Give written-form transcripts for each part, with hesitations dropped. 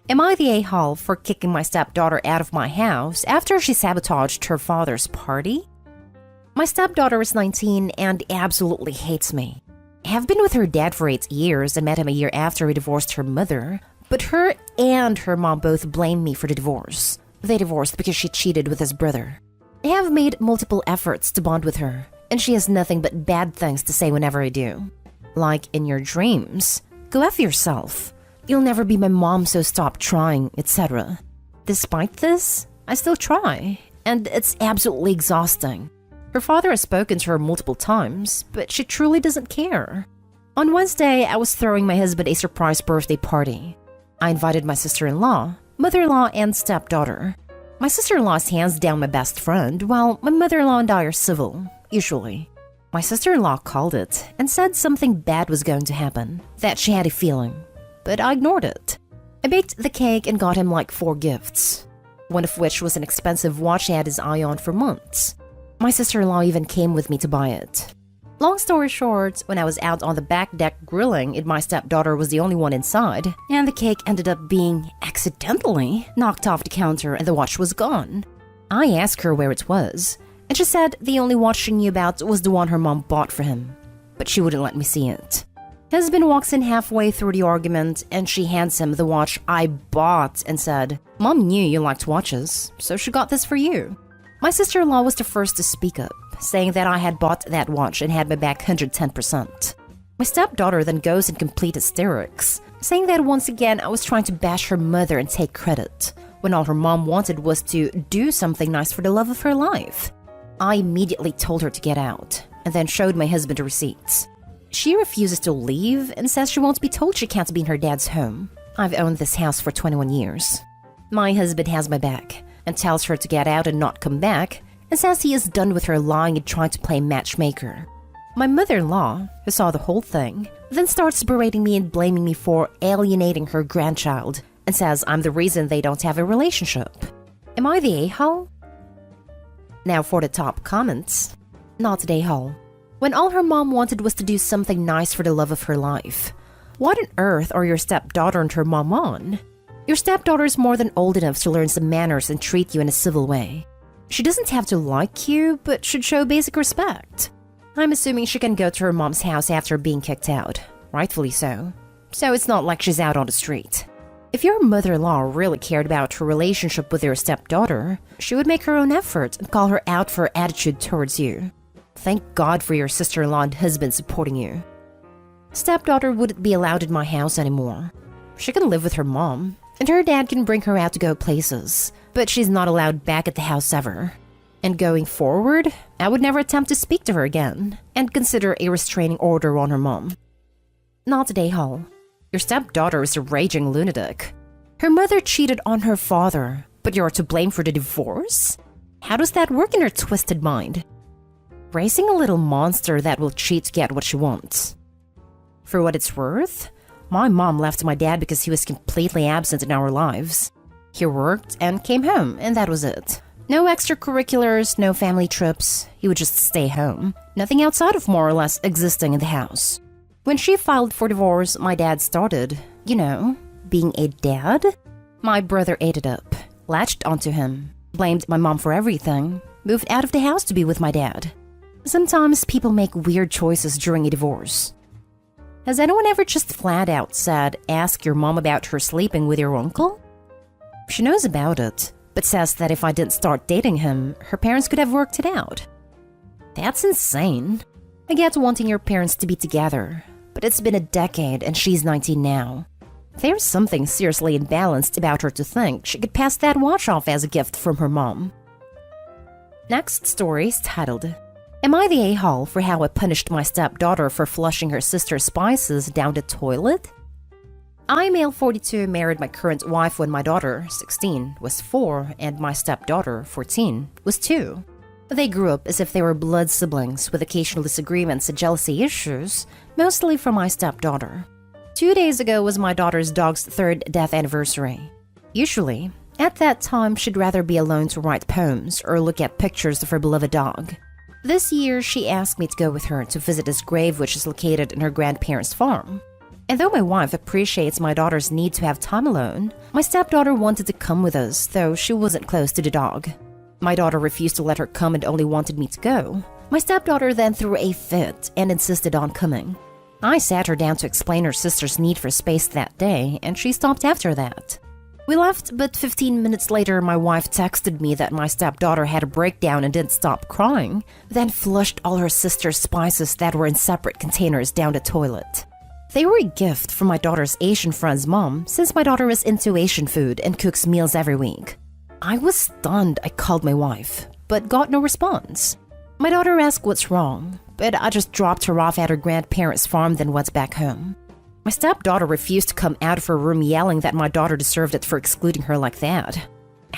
Am I the a-hole for kicking my stepdaughter out of my house after she sabotaged her father's party? My stepdaughter is 19 and absolutely hates me. I have been with her dad for 8 years and met him a year after he divorced her mother, but her and her mom both blame me for the divorce. They divorced because she cheated with his brother. I have made multiple efforts to bond with her, and she has nothing but bad things to say whenever I do. Like in your dreams, go F yourself. You'll never be my mom, so stop trying, etc. Despite this, I still try, and it's absolutely exhausting. Her father has spoken to her multiple times, but she truly doesn't care. On Wednesday, I was throwing my husband a surprise birthday party. I invited my sister-in-law, mother-in-law, and stepdaughter. My sister-in-law is hands down my best friend, while my mother-in-law and I are civil, usually. My sister-in-law called it and said something bad was going to happen, that she had a feeling, but I ignored it. I baked the cake and got him like 4 gifts, one of which was an expensive watch he had his eye on for months. My sister-in-law even came with me to buy it. Long story short, when I was out on the back deck grilling and my stepdaughter was the only one inside, and the cake ended up being accidentally knocked off the counter and the watch was gone. I asked her where it was, and she said the only watch she knew about was the one her mom bought for him, but she wouldn't let me see it. Husband walks in halfway through the argument and she hands him the watch I bought and said, "Mom knew you liked watches, so she got this for you." My sister-in-law was the first to speak up, saying that I had bought that watch and had my back 110%. My stepdaughter then goes in complete hysterics, saying that once again I was trying to bash her mother and take credit, when all her mom wanted was to do something nice for the love of her life. I immediately told her to get out, and then showed my husband the receipts. She refuses to leave and says she won't be told she can't be in her dad's home. I've owned this house for 21 years. My husband has my back, and tells her to get out and not come back, and says he is done with her lying and trying to play matchmaker. My mother-in-law, who saw the whole thing, then starts berating me and blaming me for alienating her grandchild, and says I'm the reason they don't have a relationship. Am I the a-hole? Now for the top comments. Not the a-hole. When all her mom wanted was to do something nice for the love of her life. What on earth are your stepdaughter and her mom on? Your stepdaughter is more than old enough to learn some manners and treat you in a civil way. She doesn't have to like you, but should show basic respect. I'm assuming she can go to her mom's house after being kicked out, rightfully so. So it's not like she's out on the street. If your mother-in-law really cared about her relationship with your stepdaughter, she would make her own effort and call her out for her attitude towards you. Thank God for your sister-in-law and husband supporting you. Stepdaughter wouldn't be allowed in my house anymore. She can live with her mom, and her dad can bring her out to go places, but she's not allowed back at the house ever. And going forward, I would never attempt to speak to her again, and consider a restraining order on her mom. Not today, Hall. Your stepdaughter is a raging lunatic. Her mother cheated on her father, but you're to blame for the divorce? How does that work in her twisted mind? Raising a little monster that will cheat to get what she wants. For what it's worth, my mom left my dad because he was completely absent in our lives. He worked and came home, and that was it. No extracurriculars, no family trips. He would just stay home. Nothing outside of more or less existing in the house. When she filed for divorce, my dad started, being a dad. My brother ate it up, latched onto him, blamed my mom for everything, moved out of the house to be with my dad. Sometimes people make weird choices during a divorce. Has anyone ever just flat out said, ask your mom about her sleeping with your uncle? She knows about it, but says that if I didn't start dating him, her parents could have worked it out. That's insane. I get wanting your parents to be together, but it's been a decade and she's 19 now. There's something seriously imbalanced about her to think she could pass that watch off as a gift from her mom. Next story is titled, Am I the a-hole for how I punished my stepdaughter for flushing her sister's spices down the toilet? I, male 42, married my current wife when my daughter, 16, was 4 and my stepdaughter, 14, was 2. They grew up as if they were blood siblings with occasional disagreements and jealousy issues, mostly from my stepdaughter. 2 days ago was my daughter's dog's 3rd death anniversary. Usually, at that time, she'd rather be alone to write poems or look at pictures of her beloved dog. This year, she asked me to go with her to visit his grave, which is located in her grandparents' farm. And though my wife appreciates my daughter's need to have time alone, my stepdaughter wanted to come with us, though she wasn't close to the dog. My daughter refused to let her come and only wanted me to go. My stepdaughter then threw a fit and insisted on coming. I sat her down to explain her sister's need for space that day, and she stopped after that. We left, but 15 minutes later, my wife texted me that my stepdaughter had a breakdown and didn't stop crying, then flushed all her sister's spices that were in separate containers down the toilet. They were a gift from my daughter's Asian friend's mom, since my daughter is into Asian food and cooks meals every week. I was stunned. I called my wife, but got no response. My daughter asked what's wrong, but I just dropped her off at her grandparents' farm then went back home. My stepdaughter refused to come out of her room yelling that my daughter deserved it for excluding her like that.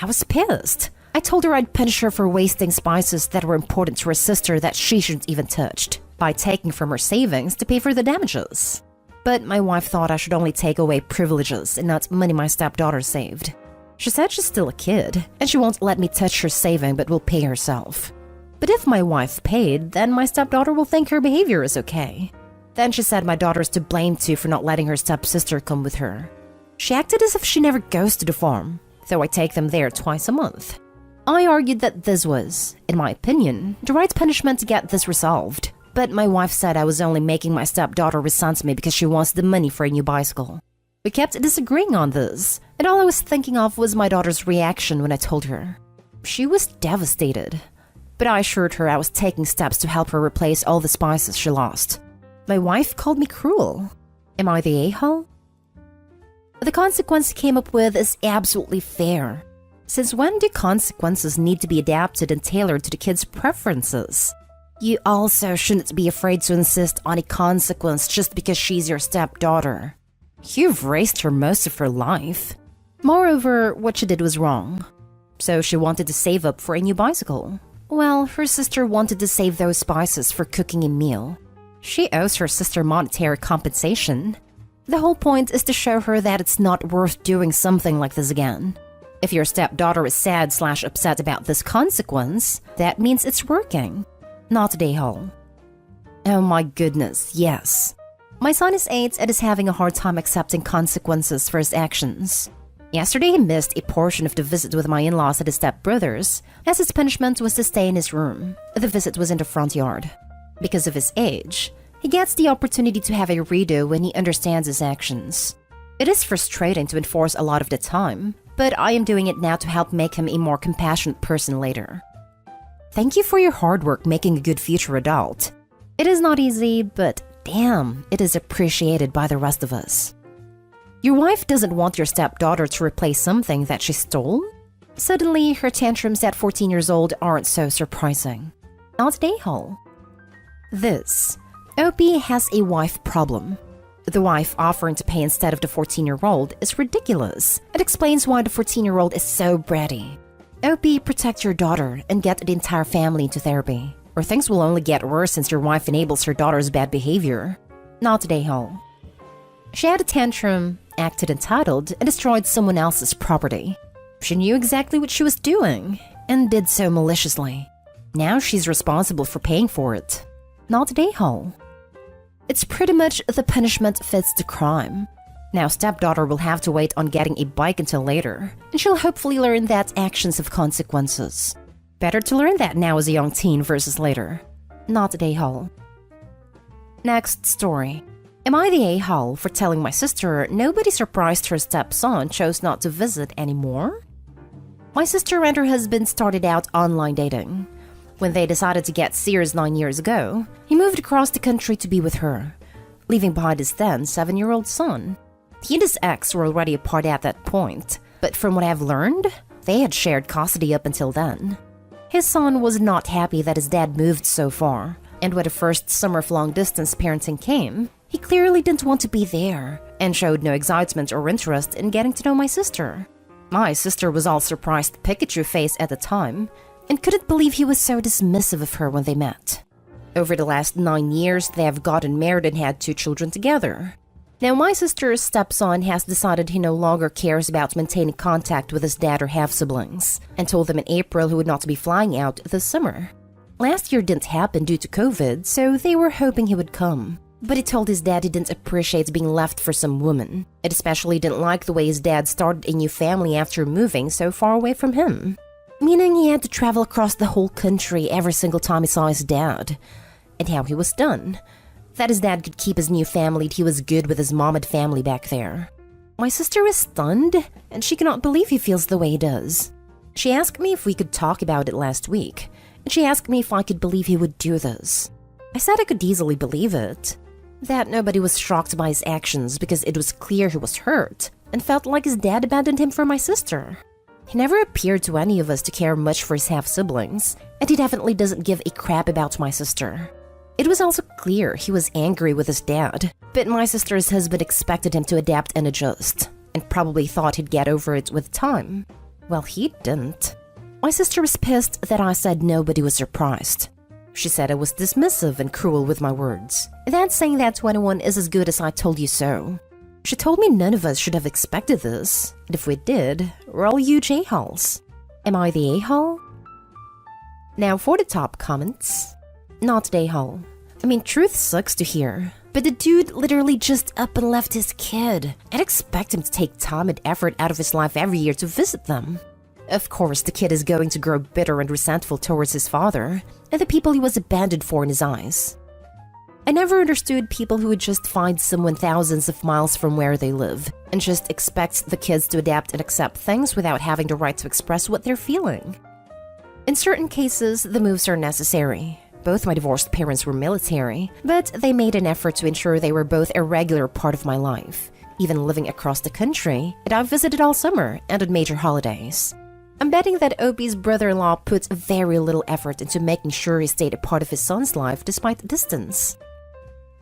I was pissed. I told her I'd punish her for wasting spices that were important to her sister that she shouldn't even touched, by taking from her savings to pay for the damages. But my wife thought I should only take away privileges and not money my stepdaughter saved. She said she's still a kid, and she won't let me touch her saving but will pay herself. But if my wife paid, then my stepdaughter will think her behavior is okay. Then she said my daughter is to blame too for not letting her stepsister come with her. She acted as if she never goes to the farm, though I take them there twice a month. I argued that this was, in my opinion, the right punishment to get this resolved. But my wife said I was only making my stepdaughter resent me because she wants the money for a new bicycle. We kept disagreeing on this, and all I was thinking of was my daughter's reaction when I told her. She was devastated, but I assured her I was taking steps to help her replace all the spices she lost. My wife called me cruel. Am I the a-hole? The consequence he came up with is absolutely fair. Since when do consequences need to be adapted and tailored to the kid's preferences? You also shouldn't be afraid to insist on a consequence just because she's your stepdaughter. You've raised her most of her life. Moreover, what she did was wrong. So she wanted to save up for a new bicycle. Well, her sister wanted to save those spices for cooking a meal. She owes her sister monetary compensation. The whole point is to show her that it's not worth doing something like this again. If your stepdaughter is sad/upset about this consequence, that means it's working. Not a hole. Oh my goodness, yes. My son is 8 and is having a hard time accepting consequences for his actions. Yesterday he missed a portion of the visit with my in-laws at his stepbrothers, as his punishment was to stay in his room. The visit was in the front yard. Because of his age, he gets the opportunity to have a redo when he understands his actions. It is frustrating to enforce a lot of the time, but I am doing it now to help make him a more compassionate person later. Thank you for your hard work making a good future adult. It is not easy, but damn, it is appreciated by the rest of us. Your wife doesn't want your stepdaughter to replace something that she stole? Suddenly, her tantrums at 14 years old aren't so surprising. Not a hole. This. Opie has a wife problem. The wife offering to pay instead of the 14-year-old is ridiculous. It explains why the 14-year-old is so bratty. Opie, protect your daughter and get the entire family into therapy, or things will only get worse since your wife enables her daughter's bad behavior. Not a hole. She had a tantrum, acted entitled, and destroyed someone else's property. She knew exactly what she was doing, and did so maliciously. Now she's responsible for paying for it. Not a hole. It's pretty much the punishment fits the crime. Now stepdaughter will have to wait on getting a bike until later, and she'll hopefully learn that actions have consequences. Better to learn that now as a young teen versus later. Not a hole. Next story. Am I the a-hole for telling my sister nobody surprised her stepson chose not to visit anymore? My sister and her husband started out online dating. When they decided to get serious 9 years ago, he moved across the country to be with her, leaving behind his then 7-year-old son. He and his ex were already apart at that point, but from what I've learned, they had shared custody up until then. His son was not happy that his dad moved so far, and when the first summer of long-distance parenting came, he clearly didn't want to be there, and showed no excitement or interest in getting to know my sister. My sister was all surprised Pikachu face at the time, and couldn't believe he was so dismissive of her when they met. Over the last 9 years, they have gotten married and had 2 children together. Now my sister's stepson has decided he no longer cares about maintaining contact with his dad or half-siblings, and told them in April he would not be flying out this summer. Last year didn't happen due to COVID, so they were hoping he would come. But he told his dad he didn't appreciate being left for some woman, and especially didn't like the way his dad started a new family after moving so far away from him. Meaning he had to travel across the whole country every single time he saw his dad. And how he was done. That his dad could keep his new family, he was good with his mom and family back there. My sister was stunned, and she cannot believe he feels the way he does. She asked me if we could talk about it last week, and she asked me if I could believe he would do this. I said I could easily believe it. That nobody was shocked by his actions because it was clear he was hurt, and felt like his dad abandoned him for my sister. He never appeared to any of us to care much for his half-siblings, and he definitely doesn't give a crap about my sister. It was also clear he was angry with his dad, but my sister's husband expected him to adapt and adjust, and probably thought he'd get over it with time. Well, he didn't. My sister was pissed that I said nobody was surprised. She said I was dismissive and cruel with my words, that saying that 21 is as good as I told you so. She told me none of us should have expected this, and if we did, we're all huge a-holes. Am I the a-hole? Now for the top comments. Not the a-hole. I mean, truth sucks to hear, but the dude literally just up and left his kid. I'd expect him to take time and effort out of his life every year to visit them. Of course, the kid is going to grow bitter and resentful towards his father, and the people he was abandoned for in his eyes. I never understood people who would just find someone thousands of miles from where they live, and just expect the kids to adapt and accept things without having the right to express what they're feeling. In certain cases, the moves are necessary. Both my divorced parents were military, but they made an effort to ensure they were both a regular part of my life, even living across the country, and I visited all summer and on major holidays. I'm betting that Opie's brother-in-law puts very little effort into making sure he stayed a part of his son's life despite the distance.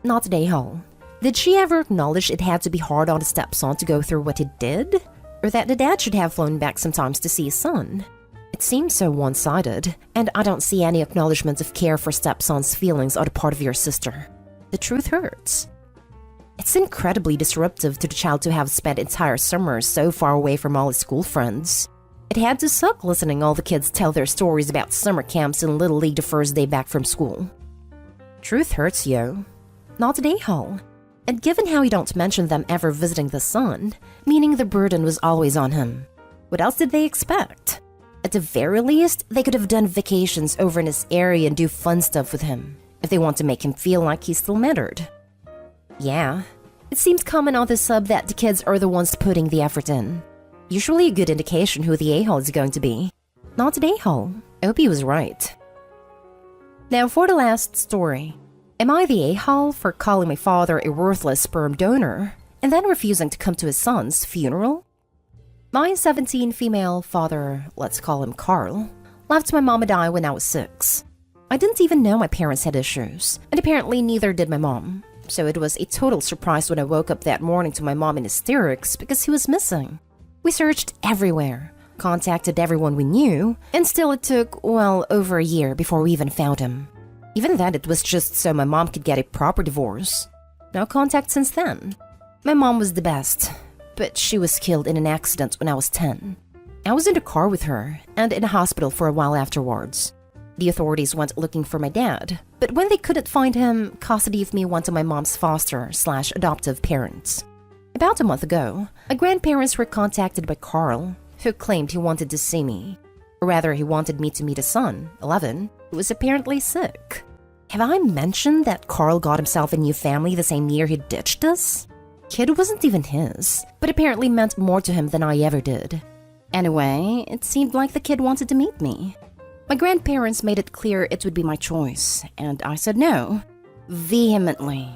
Not the a-hole. Did she ever acknowledge it had to be hard on the stepson to go through what he did? Or that the dad should have flown back sometimes to see his son? It seems so one-sided, and I don't see any acknowledgement of care for stepson's feelings on the part of your sister. The truth hurts. It's incredibly disruptive to the child to have spent entire summers so far away from all his school friends. It had to suck listening all the kids tell their stories about summer camps and Little League the first day back from school. Truth hurts, yo. Not an a-hole. And given how you don't mention them ever visiting the son, meaning the burden was always on him, what else did they expect? At the very least, they could have done vacations over in his area and do fun stuff with him, if they want to make him feel like he still mattered. Yeah, it seems common on the sub that the kids are the ones putting the effort in. Usually a good indication who the a-hole is going to be. Not an a-hole. Opie was right. Now for the last story. Am I the a-hole for calling my father a worthless sperm donor, and then refusing to come to his son's funeral? My 17 female father, let's call him Carl, left my mom and I when I was 6. I didn't even know my parents had issues, and apparently neither did my mom, so it was a total surprise when I woke up that morning to my mom in hysterics because he was missing. We searched everywhere, contacted everyone we knew, and still it took, well, over a year before we even found him. Even then, it was just so my mom could get a proper divorce. No contact since then. My mom was the best, but she was killed in an accident when I was 10. I was in the car with her and in a hospital for a while afterwards. The authorities went looking for my dad, but when they couldn't find him, custody of me went to my mom's foster/adoptive parents. About a month ago, my grandparents were contacted by Carl, who claimed he wanted to see me. Or rather, he wanted me to meet his son, 11, who was apparently sick. Have I mentioned that Carl got himself a new family the same year he ditched us? Kid wasn't even his, but apparently meant more to him than I ever did. Anyway, it seemed like the kid wanted to meet me. My grandparents made it clear it would be my choice, and I said no, vehemently.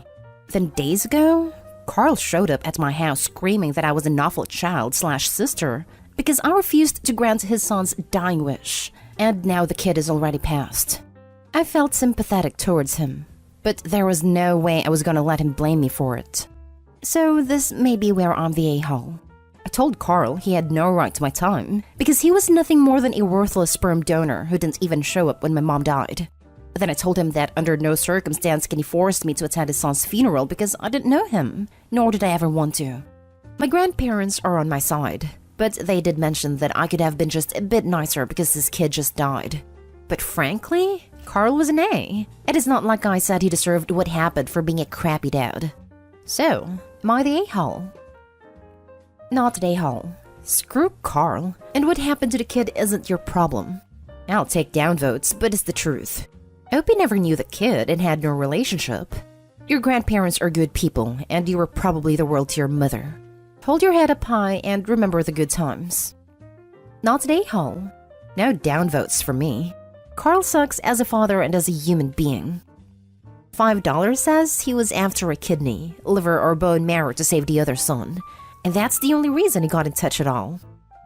Then days ago, Carl showed up at my house screaming that I was an awful child/sister because I refused to grant his son's dying wish, and now the kid is already passed. I felt sympathetic towards him, but there was no way I was gonna let him blame me for it. So this may be where I'm the a-hole. I told Carl he had no right to my time because he was nothing more than a worthless sperm donor who didn't even show up when my mom died. Then I told him that under no circumstance can he force me to attend his son's funeral because I didn't know him, nor did I ever want to. My grandparents are on my side, but they did mention that I could have been just a bit nicer because his kid just died. But frankly, Carl was an A. It is not like I said he deserved what happened for being a crappy dad. So, am I the a-hole? Not the a-hole. Screw Carl, and what happened to the kid isn't your problem. I'll take downvotes, but it's the truth. Opie never knew the kid and had no relationship. Your grandparents are good people, and you were probably the world to your mother. Hold your head up high and remember the good times. Not the a-hole. No downvotes for me. Carl sucks as a father and as a human being. $5 says he was after a kidney, liver, or bone marrow to save the other son, and that's the only reason he got in touch at all.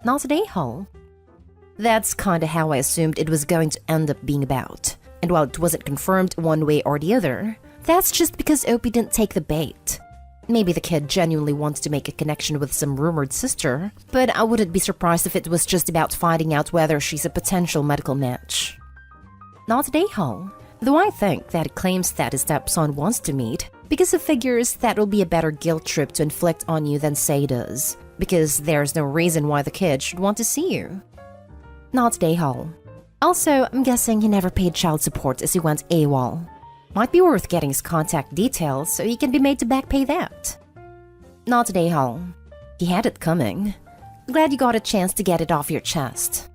Not an a-hole. That's kinda how I assumed it was going to end up being about. And while it wasn't confirmed one way or the other, that's just because Opie didn't take the bait. Maybe the kid genuinely wants to make a connection with some rumored sister, but I wouldn't be surprised if it was just about finding out whether she's a potential medical match. Not an a-hole, though I think that he claims that his stepson wants to meet because he figures that will be a better guilt trip to inflict on you than Say does, because there's no reason why the kid should want to see you. Not an a-hole. Also, I'm guessing he never paid child support as he went AWOL. Might be worth getting his contact details so he can be made to back pay that. Not an a-hole. He had it coming. Glad you got a chance to get it off your chest.